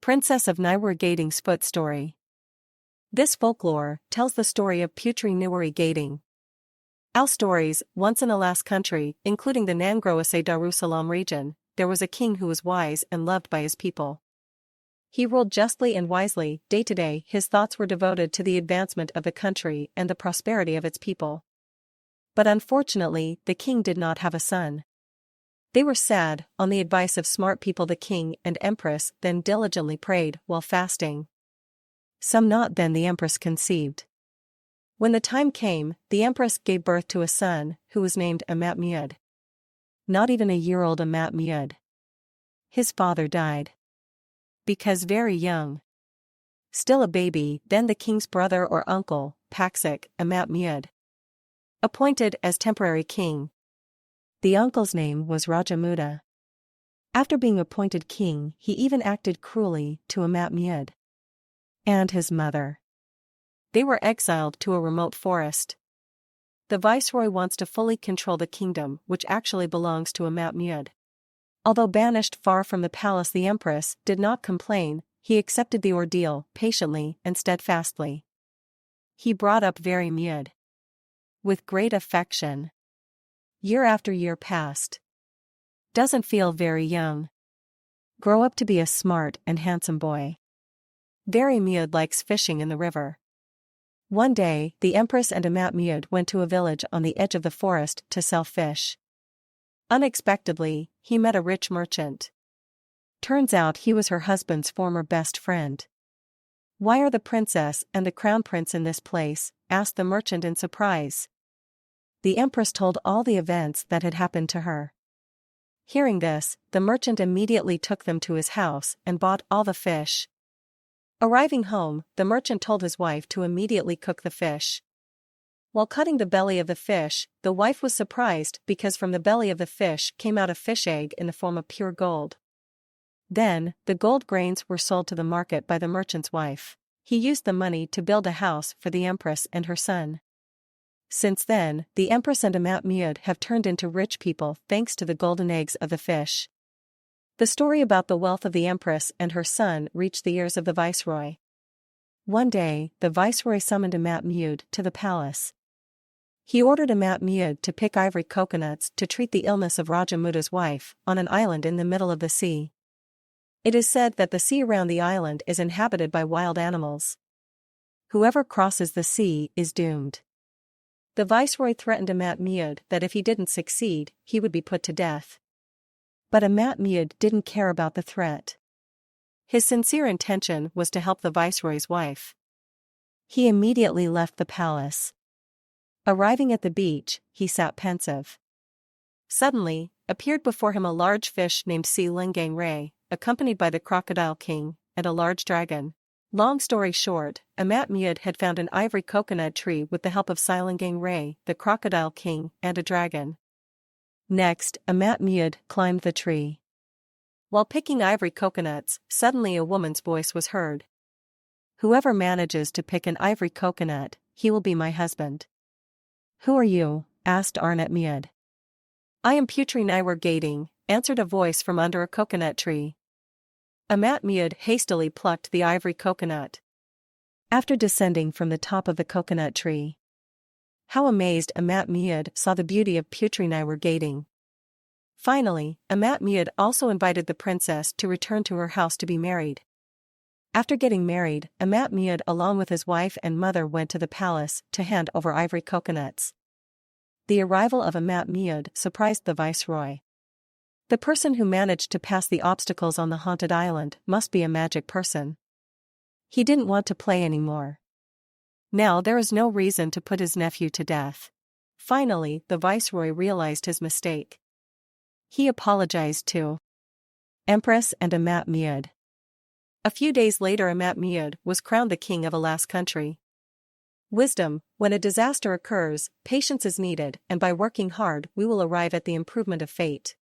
Princess of Niwerigading's Foot Story. This folklore tells the story of Putri Niwerigading. Our stories, once in a last country, including the Aceh Darussalam region, there was a king who was wise and loved by his people. He ruled justly and wisely. Day to day his thoughts were devoted to the advancement of the country and the prosperity of its people. But unfortunately, the king did not have a son. They were sad. On the advice of smart people, the king and empress then diligently prayed while fasting. Some not then the empress conceived. When the time came, the empress gave birth to a son, who was named Amat Mud. Not even a year old Amat Mud. His father died. Because very young. Still a baby, then the king's brother or uncle, Paksik, Amat Mud, appointed as temporary king. The uncle's name was Raja Muda. After being appointed king, he even acted cruelly to Amat Mud and his mother. They were exiled to a remote forest. The viceroy wants to fully control the kingdom, which actually belongs to Amat Mud. Although banished far from the palace, the empress did not complain. He accepted the ordeal patiently and steadfastly. He brought up very Mud with great affection. Year after year passed. Doesn't feel very young. Grow up to be a smart and handsome boy. Very Mud likes fishing in the river. One day, the empress and Amat Mud went to a village on the edge of the forest to sell fish. Unexpectedly, he met a rich merchant. Turns out he was her husband's former best friend. "Why are the princess and the crown prince in this place?" asked the merchant in surprise. The empress told all the events that had happened to her. Hearing this, the merchant immediately took them to his house and bought all the fish. Arriving home, the merchant told his wife to immediately cook the fish. While cutting the belly of the fish, the wife was surprised because from the belly of the fish came out a fish egg in the form of pure gold. Then, the gold grains were sold to the market by the merchant's wife. He used the money to build a house for the empress and her son. Since then, the empress and Amat Mud have turned into rich people thanks to the golden eggs of the fish. The story about the wealth of the empress and her son reached the ears of the viceroy. One day, the viceroy summoned Amat Mud to the palace. He ordered Amat Mud to pick ivory coconuts to treat the illness of Raja Muda's wife on an island in the middle of the sea. It is said that the sea around the island is inhabited by wild animals. Whoever crosses the sea is doomed. The viceroy threatened Amat Mud that if he didn't succeed, he would be put to death. But Amat Mud didn't care about the threat. His sincere intention was to help the viceroy's wife. He immediately left the palace. Arriving at the beach, he sat pensive. Suddenly, appeared before him a large fish named Si Lingang Ray, accompanied by the crocodile king and a large dragon. Long story short, Amat Mud had found an ivory coconut tree with the help of Si Lingang Ray, the crocodile king, and a dragon. Next, Amat Mud climbed the tree. While picking ivory coconuts, suddenly a woman's voice was heard. "Whoever manages to pick an ivory coconut, he will be my husband." "Who are you?" asked Amat Mud. "I am Putri Niwerigading," answered a voice from under a coconut tree. Amat Mud hastily plucked the ivory coconut. After descending from the top of the coconut tree, how amazed Amat Mud saw the beauty of Putri Niwerigading. Finally, Amat Mud also invited the princess to return to her house to be married. After getting married, Amat Mud along with his wife and mother went to the palace to hand over ivory coconuts. The arrival of Amat Mud surprised the viceroy. The person who managed to pass the obstacles on the haunted island must be a magic person. He didn't want to play anymore. Now there is no reason to put his nephew to death. Finally, the viceroy realized his mistake. He apologized to Empress and Amat Mud. A few days later, Amat Mud was crowned the king of a last country. Wisdom: when a disaster occurs, patience is needed, and by working hard we will arrive at the improvement of fate.